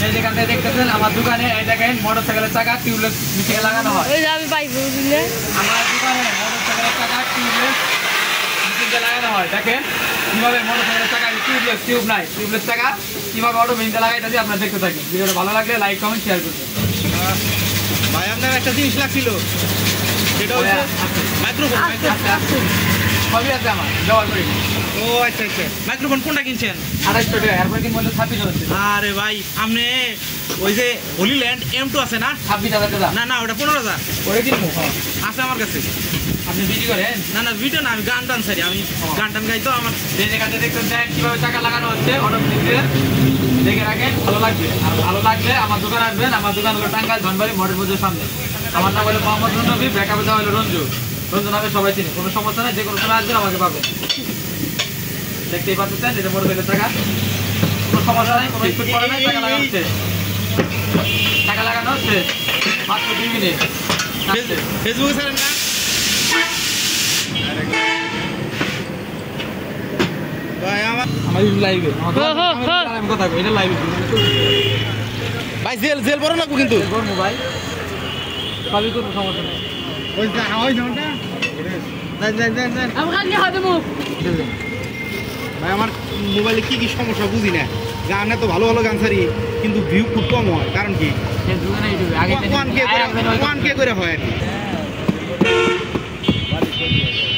এই যেখান থেকে দেখতেছেন আমার দোকানে এই দেখেন মোটরসাইকেলের চাকা টিউবলেস নিচে লাগানো হয়। ওই যে আমি পাইবো বুঝলে আমার দোকানে মোটরসাইকেলের চাকা টিউবলেস নিচে লাগানো হয়। দেখেন কিভাবে মোটরসাইকেলের চাকা টিউব নাই টিউবলেস চাকা কিভাবে অটোমেটিক লাগাইতেছি আপনারা দেখতে থাকেন। ভিডিওটা ভালো লাগলে লাইক কমেন্ট শেয়ার করবেন। ভাই আপনার একটা জিনিস লাগছিল, সেটা হচ্ছে মাইক্রোফোন। সবই আছে আমার ব্যবহার করি। ও আচ্ছা আচ্ছা, মাইক্রোফোন কোনটা কিনছেন? 2800 টাকা, এরপরে কিনবো 26 হচ্ছে। আরে ভাই আপনি ওই যে হোলিল্যান্ড M2 আছে না? 26,000 টাকা। না না, ওটা 15,000 ওরে কিনবো আছে আমার কাছে। আপনি বিক্রি করেন? না না, ভিডিও না, আমি গান টান সারি, আমি গান টান গাই তো। আমার যে যেখানে দেখতেন দেন কিভাবে চাকা লাগানো হচ্ছে অটোমেটিক দেখে রাখেন, ভালো লাগবে। আর ভালো লাগলে আমার দোকান আসবেন। আমার দোকান হলো টাঙ্গাইল ধনবাড়ি মোটর মধ্যে সামনে। আমার নাম হলো মোহাম্মদ রনবী, ব্যাকআপে দেওয়া হলো রঞ্জু। রঞ্জু নামে সবাই চিনি, কোনো সমস্যা নেই। যে কোনো সময় আসবেন আমাকে পাবেন। দেখতেই পাচ্ছেন এটা মোটরসাইকেলের চাকা, কোনো সমস্যা নেই, কোনো স্পিড পড়ে নাই। চাকা লাগানো হচ্ছে, চাকা লাগানো হচ্ছে মাত্র 2 মিনিট। ফেসবুকে ছাড়েন না? ভাই আমার লাইভে আমি কথা কই, এটা লাইভে ভাই জেল বড় লাগবো কিন্তু মোবাইল সবই কোনো সমস্যা নেই। ওই জামাটা আমি খালি হাতে মুখ ভাই আমার মোবাইলে কি কি সমস্যা বুঝি না। গান এত ভালো ভালো গান ছাড়ি কিন্তু ভিউ খুব কম হয়, কারণ কি? ফেসবুকে না ইউটিউবে আগে ওয়ান কে করে হয় আর কি।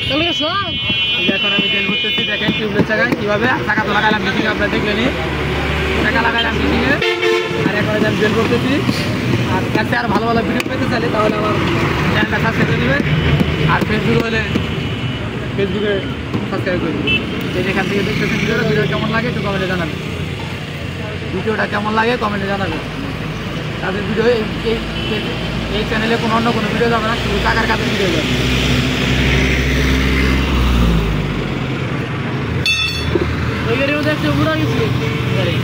চলে গেছো এখন আমি তেল ভরতেছি। দেখেন টিউবলেস চাকা কিভাবে চাকা তো লাগালাম মিটিংয়ে, আপনারা দেখলেনি। চাকা লাগালাম মিটিংয়ে, আর এখন আমি তেল ভরতেছি। আর কাছে আর ভালো ভালো ভিডিও পেতে চাইলে তাহলে আমার চ্যানেলটা সাবস্ক্রাইব করে দেবেন। আর ফেসবুক হলে ফেসবুকে সাবস্ক্রাইব করে দেবেন। এই যেখান থেকে দেখতেছেন ভিডিও কেমন লাগে একটু কমেন্টে জানাবেন। ভিডিওটা কেমন লাগে কমেন্টে জানাবেন। তাদের ভিডিও এই চ্যানেলে কোনো অন্য কোনো ভিডিও যাবে না, শুধু টাকার কাছে ভিডিও যাবে। ওই গাড়ির মধ্যে একটা ঘুরা গেছি গাড়ি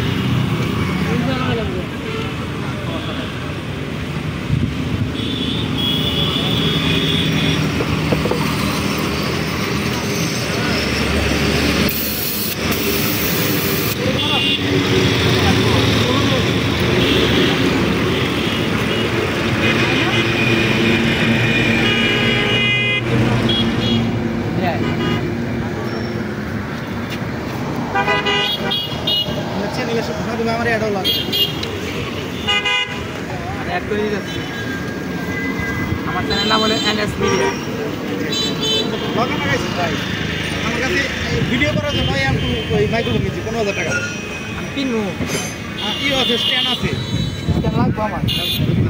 চ্যানেলে সব ঘোষণা দেবে, আমার অ্যাডও লাগবে। অ্যাড করে দিচ্ছি। আমার চ্যানেল নাম হলো NS মিডিয়া। লগা লাগাইছি ভাই, আমার কাছে ভিডিও করার জন্য ওই মাইক্রোফোন নিচ্ছি 15,000 টাকা। আমি কিনবো, কি আছে, স্ট্যান্ড আছে। কেন লাগবো আমার?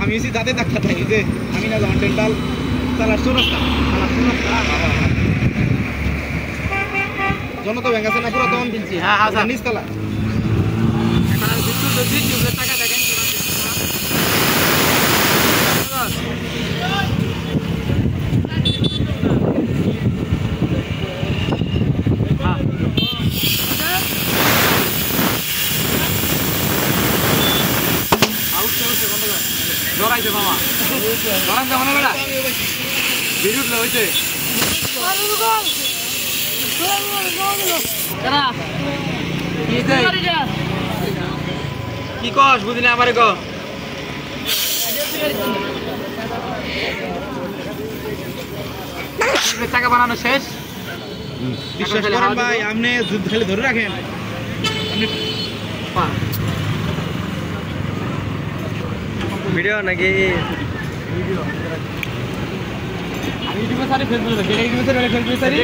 আমি এসে যাতে ডাক্তার থাকি যে আমি না যেমন ডেন্টাল চালাচ্ছো রাস্তা জনতা ব্যাংক আছে না পুরাতন কিনছি। হ্যাঁ হ্যাঁ নিচতলা। এখন আমি বিদ্যুৎ দিচ্ছি, টিউবলের টাকা দেখেন জড়াইছে মামা, জড়ান যাবো না বেড়া বিদ্যুৎ হয়েছে। কি কস বুঝলি আমারে ক টাকা বানানো শেষ। বিশ্বাস করেন ভাই, আপনি যুদ্ধ খালি ধরে রাখেন। ভিডিও নাকি ভিডিও আমি ইউটিউবে সারি ফেসবুকে, যেটা ইউটিউবে সারি ফেসবুকে সারি